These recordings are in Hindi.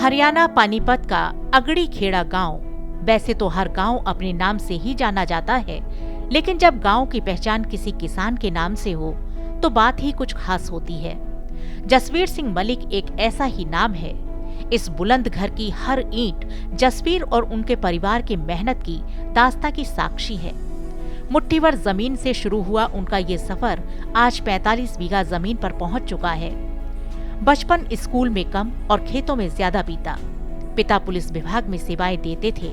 हरियाणा पानीपत का अगड़ी खेड़ा गांव वैसे तो हर गांव अपने नाम से ही जाना जाता है, लेकिन जब गांव की पहचान किसी किसान के नाम से हो तो बात ही कुछ खास होती है। जसवीर सिंह मलिक एक ऐसा ही नाम है। इस बुलंद घर की हर ईंट जसवीर और उनके परिवार की मेहनत की दास्तां की साक्षी है। मुट्ठीभर जमीन से शुरू हुआ उनका ये सफर आज 45 बीघा जमीन पर पहुंच चुका है। बचपन स्कूल में कम और खेतों में ज्यादा बीता। पिता पुलिस विभाग में सेवाएं देते थे।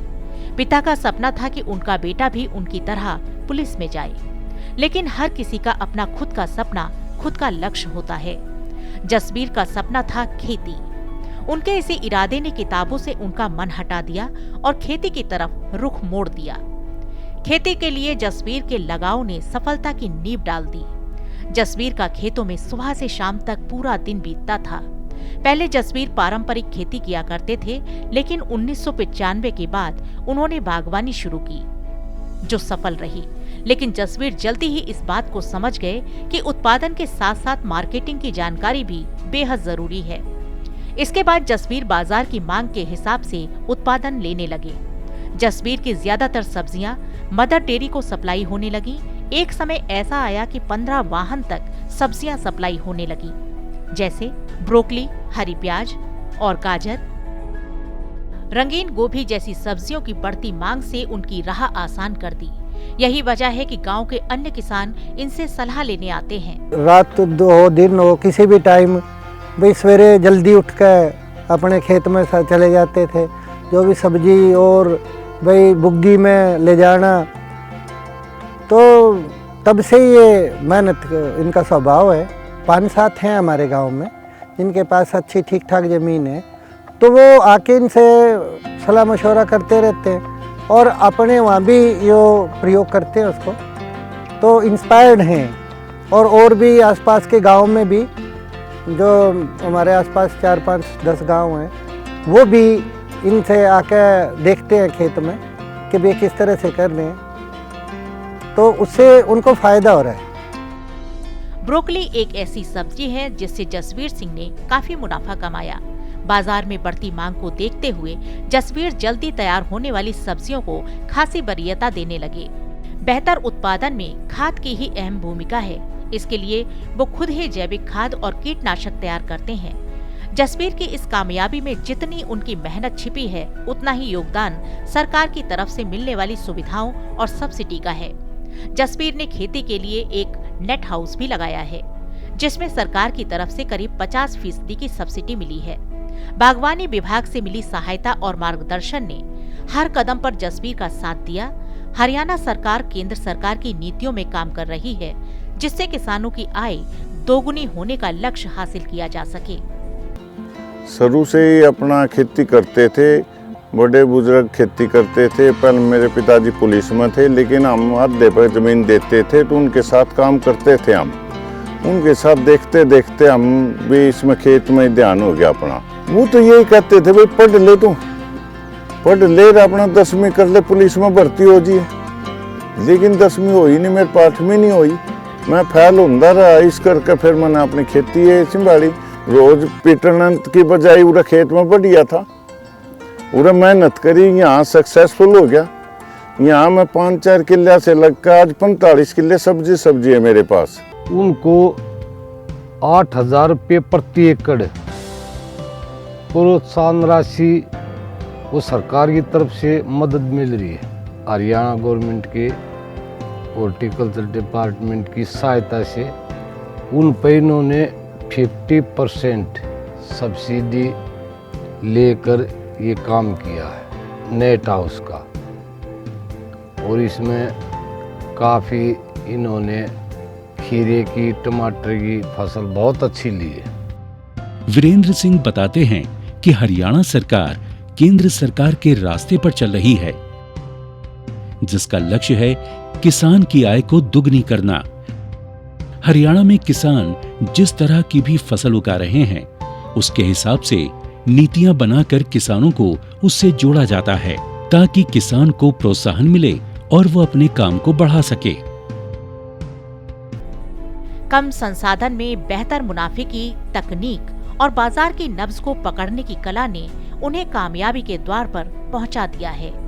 पिता का सपना था कि उनका बेटा भी उनकी तरह पुलिस में जाए, लेकिन हर किसी का अपना खुद का सपना, खुद का लक्ष्य होता है। जसवीर का सपना था खेती। उनके इसी इरादे ने किताबों से उनका मन हटा दिया और खेती की तरफ रुख मोड़ दिया। खेती के लिए जसवीर के लगाव ने सफलता की नींव डाल दी। जसवीर का खेतों में सुबह से शाम तक पूरा दिन बीतता था। पहले जसवीर पारंपरिक खेती किया करते थे, लेकिन 1995 के बाद उन्होंने बागवानी शुरू की, जो सफल रही। लेकिन जसवीर जल्दी ही इस बात को समझ गए कि उत्पादन के साथ साथ मार्केटिंग की जानकारी भी बेहद जरूरी है। इसके बाद जसवीर बाजार की मांग के हिसाब से उत्पादन लेने लगे। जसवीर की ज्यादातर सब्जियां मदर डेयरी को सप्लाई होने लगी। एक समय ऐसा आया कि 15 वाहन तक सब्जियां सप्लाई होने लगी, जैसे ब्रोकली, हरी प्याज और गाजर। रंगीन गोभी जैसी सब्जियों की बढ़ती मांग से उनकी राह आसान कर दी। यही वजह है कि गांव के अन्य किसान इनसे सलाह लेने आते हैं। रात दो दिन हो, किसी भी टाइम भाई सवेरे जल्दी उठकर अपने खेत में चले जाते थे। जो भी सब्जी और भाई बुग्गी में ले जाना, तो तब से ये मेहनत इनका स्वभाव है। 5-7 हैं हमारे गांव में जिनके पास अच्छी ठीक ठाक ज़मीन है, तो वो आके इनसे सलाह मशवरा करते रहते हैं और अपने वहाँ भी यो प्रयोग करते हैं उसको। तो इंस्पायर्ड हैं। और भी आसपास के गांव में भी, जो हमारे आसपास 4-5-10 गांव हैं, वो भी इनसे आके देखते हैं खेत में कि भाई किस तरह से कर रहे हैं, तो उससे उनको फायदा हो रहा है। ब्रोकली एक ऐसी सब्जी है जिससे जसवीर सिंह ने काफी मुनाफा कमाया। बाजार में बढ़ती मांग को देखते हुए जसवीर जल्दी तैयार होने वाली सब्जियों को खासी वरीयता देने लगे। बेहतर उत्पादन में खाद की ही अहम भूमिका है। इसके लिए वो खुद ही जैविक खाद और कीटनाशक तैयार करते हैं। जसवीर की इस कामयाबी में जितनी उनकी मेहनत छिपी है, उतना ही योगदान सरकार की तरफ से मिलने वाली सुविधाओं और सब्सिडी का है। जसवीर ने खेती के लिए एक नेट हाउस भी लगाया है, जिसमें सरकार की तरफ से करीब 50% की सब्सिडी मिली है। बागवानी विभाग से मिली सहायता और मार्गदर्शन ने हर कदम पर जसवीर का साथ दिया। हरियाणा सरकार केंद्र सरकार की नीतियों में काम कर रही है, जिससे किसानों की आय दोगुनी होने का लक्ष्य हासिल किया जा सके। शुरू से ही अपना खेती करते थे, बड़े बुजुर्ग खेती करते थे। पहले मेरे पिताजी पुलिस में थे, लेकिन हम आधे पर जमीन देते थे तो उनके साथ काम करते थे। हम उनके साथ देखते देखते हम भी इसमें खेत में ध्यान हो गया अपना। वो तो यही कहते थे, भाई पढ़ ले, तू पढ़ ले, अपना 10वीं कर ले, पुलिस में भर्ती हो जी। लेकिन 10वीं हुई नहीं, मेरे 8वीं नहीं हुई। मैं फैल होता रहा। इस करके फिर मैंने अपनी खेती संभाली। रोज पीटन की बजाय उरा खेत में बढ़िया था, उरा मेहनत करी, यहाँ सक्सेसफुल हो गया। यहाँ मैं 5-4 किले से लगकर आज 45 किले सब्जी है मेरे पास। उनको 8,000 रुपये प्रति एकड़ प्रोत्साहन राशि वो सरकार की तरफ से मदद मिल रही है। हरियाणा गवर्नमेंट के हॉर्टिकल्चर डिपार्टमेंट की सहायता से उन पर इन्होंने 50% सब्सिडी लेकर ये काम किया है नेट हाउस का। और इसमें काफ़ी इन्होंने खीरे की, टमाटर की फसल बहुत अच्छी ली है। वीरेंद्र सिंह बताते हैं कि हरियाणा सरकार केंद्र सरकार के रास्ते पर चल रही है, जिसका लक्ष्य है किसान की आय को दुगनी करना। हरियाणा में किसान जिस तरह की भी फसल उगा रहे हैं, उसके हिसाब से नीतियां बनाकर किसानों को उससे जोड़ा जाता है, ताकि किसान को प्रोत्साहन मिले और वो अपने काम को बढ़ा सके। कम संसाधन में बेहतर मुनाफे की तकनीक और बाजार की नब्ज को पकड़ने की कला ने उन्हें कामयाबी के द्वार पर पहुंचा दिया है।